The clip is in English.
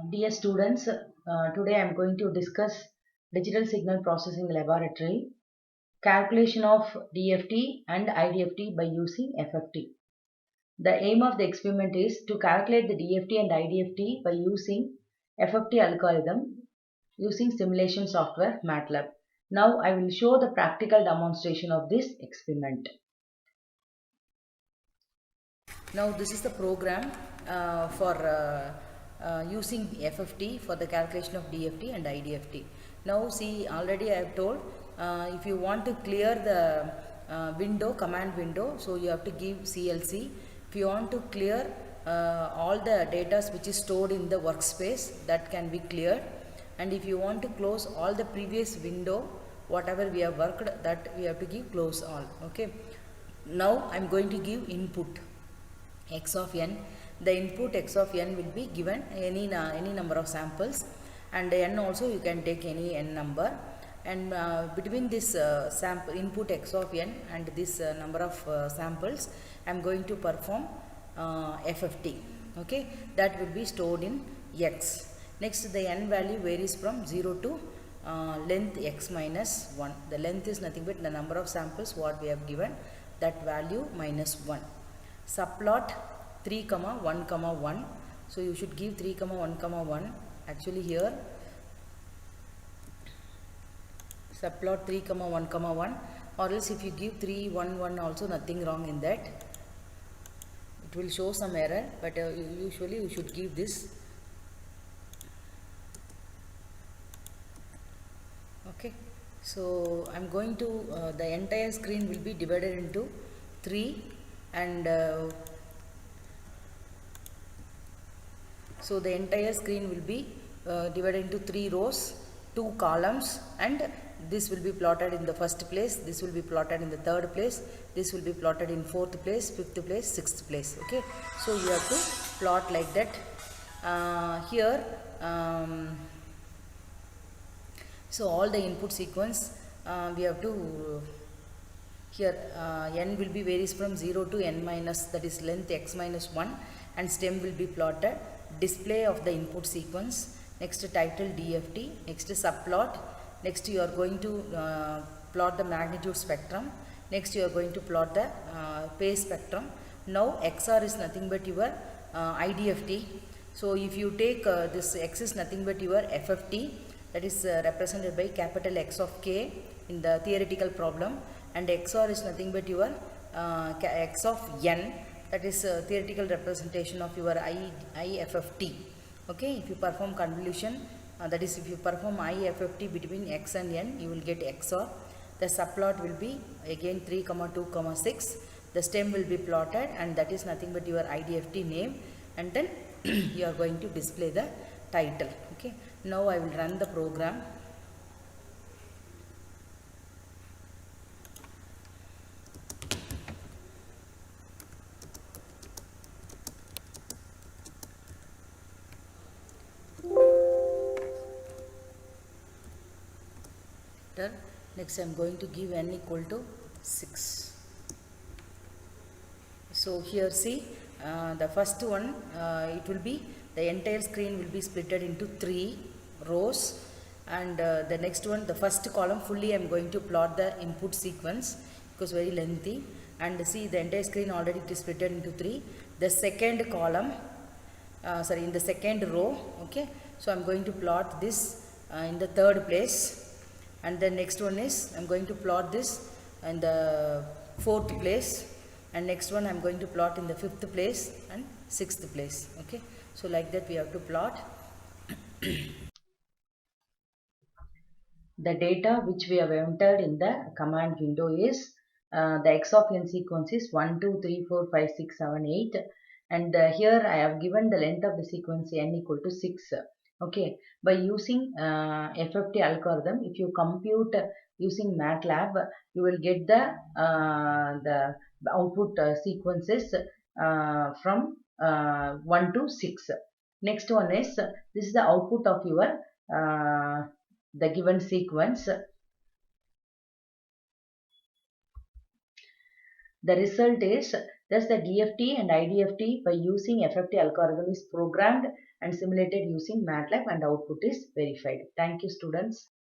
Dear students, today I am going to discuss Digital Signal Processing Laboratory, calculation of DFT and IDFT by using FFT. The aim of the experiment is to calculate the DFT and IDFT by using FFT algorithm using simulation software MATLAB. Now I will show the practical demonstration of this experiment. Now this is the program for using FFT for the calculation of DFT and IDFT. Now see, already I have told if you want to clear the command window, so you have to give CLC. If you want to clear all the data which is stored in the workspace, that can be cleared. And if you want to close all the previous window, whatever we have worked, that we have to give close all. Okay. Now I am going to give input x of n. The input x of n will be given any number of samples, and n also you can take any n number, and between this sample input x of n and this number of samples, I am going to perform FFT. Okay, that will be stored in x. Next, the n value varies from 0 to length x minus 1. The length is nothing but the number of samples what we have given, that value minus 1. Subplot 3, 1, 1. So you should give 3, 1, 1. Actually here subplot 3, 1, 1, or else if you give 3, 1, 1 also, nothing wrong in that. It will show some error, but usually you should give this. Okay, so I am going to the entire screen will be divided into 3, and so the entire screen will be divided into 3 rows, 2 columns, and this will be plotted in the first place, this will be plotted in the third place, this will be plotted in fourth place, fifth place, sixth place. Okay, so you have to plot like that. Here so all the input sequence we have to here n will be varies from 0 to n minus, that is length x minus 1, and stem will be plotted. Display of the input sequence. Next, title DFT. Next, subplot. Next, you are going to plot the magnitude spectrum. Next, you are going to plot the phase spectrum. Now XR is nothing but your IDFT. So if you take this X is nothing but your FFT, that is represented by capital X of K in the theoretical problem, and XR is nothing but your X of N, that is theoretical representation of your IFFT. Okay, if you perform convolution, that is if you perform IFFT between X and N, you will get XR. The subplot will be again 3, 2, 6. The stem will be plotted, and that is nothing but your IDFT name, and then you are going to display the title. Okay, now I will run the program. Next I am going to give n equal to 6. So here see, the first one it will be the entire screen will be splitted into 3 rows, and the next one, the first column fully I am going to plot the input sequence because very lengthy, and see the entire screen already it is splitted into 3. The second column in the second row. Okay, so I am going to plot this in the third place, and the next one is I am going to plot this in the fourth place, and next one I am going to plot in the fifth place and sixth place. Okay, so like that we have to plot. The data which we have entered in the command window is the X of n sequence is 1, 2, 3, 4, 5, 6, 7, 8, and here I have given the length of the sequence n equal to 6. Okay, by using FFT algorithm, if you compute using MATLAB, you will get the output sequences from 1 to 6. Next one is this is the output of your the given sequence. The result is Thus, the DFT and IDFT by using FFT algorithm is programmed and simulated using MATLAB and output is verified. Thank you, students.